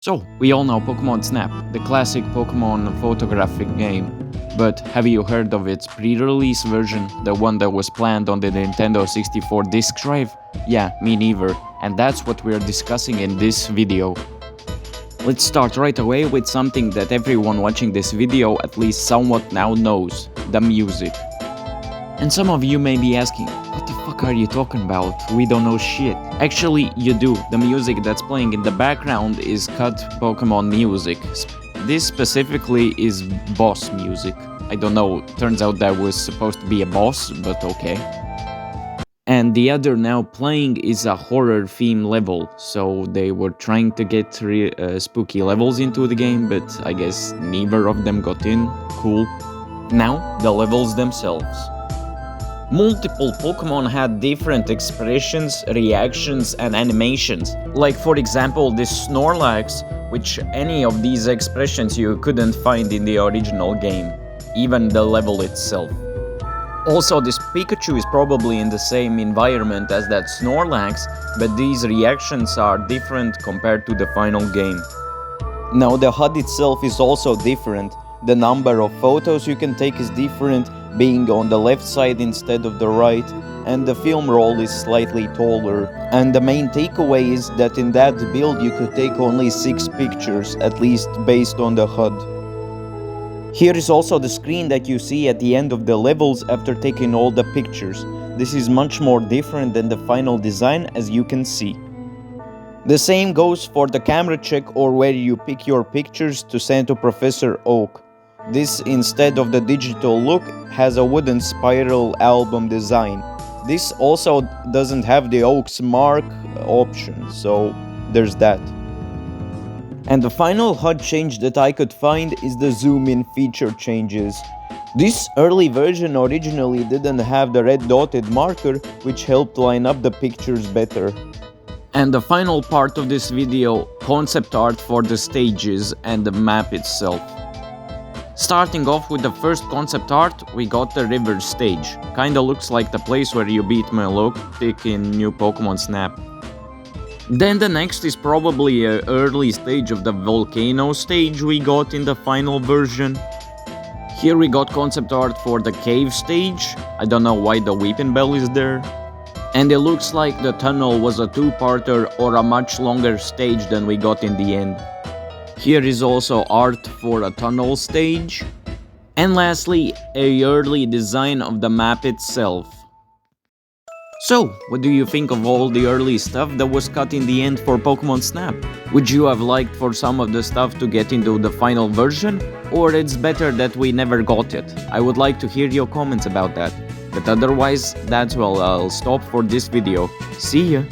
So, we all know Pokemon Snap, the classic Pokemon photographic game. But have you heard of its pre-release version, the one that was planned on the Nintendo 64 disk drive? Yeah, me neither, and that's what we're discussing in this video. Let's start right away with something that everyone watching this video at least somewhat now knows, the music. And some of you may be asking, what the fuck are you talking about? We don't know shit. Actually, you do. The music that's playing in the background is cut Pokemon music. This specifically is boss music. I don't know, turns out that was supposed to be a boss, but okay. And the other now playing is a horror theme level, so they were trying to get spooky levels into the game, but I guess neither of them got in. Cool. Now, the levels themselves. Multiple Pokemon had different expressions, reactions, and animations. Like for example this Snorlax, which any of these expressions you couldn't find in the original game, even the level itself. Also, this Pikachu is probably in the same environment as that Snorlax, but these reactions are different compared to the final game. Now the HUD itself is also different. The number of photos you can take is different, being on the left side instead of the right, and the film roll is slightly taller. And the main takeaway is that in that build you could take only 6 pictures, at least based on the HUD. Here is also the screen that you see at the end of the levels after taking all the pictures. This is much more different than the final design, as you can see. The same goes for the camera check, or where you pick your pictures to send to Professor Oak. This, instead of the digital look, has a wooden spiral album design. This also doesn't have the Oak's mark option, so there's that. And the final HUD change that I could find is the zoom-in feature changes. This early version originally didn't have the red dotted marker, which helped line up the pictures better. And the final part of this video, concept art for the stages and the map itself. Starting off with the first concept art, we got the river stage. Kinda looks like the place where you beat Milotic in New Pokemon Snap. Then the next is probably an early stage of the volcano stage we got in the final version. Here we got concept art for the cave stage. I don't know why the Weepinbell is there. And it looks like the tunnel was a two-parter or a much longer stage than we got in the end. Here is also art for a tunnel stage. And lastly, a early design of the map itself. So, what do you think of all the early stuff that was cut in the end for Pokemon Snap? Would you have liked for some of the stuff to get into the final version? Or it's better that we never got it? I would like to hear your comments about that. But otherwise, that's all, I'll stop for this video. See ya!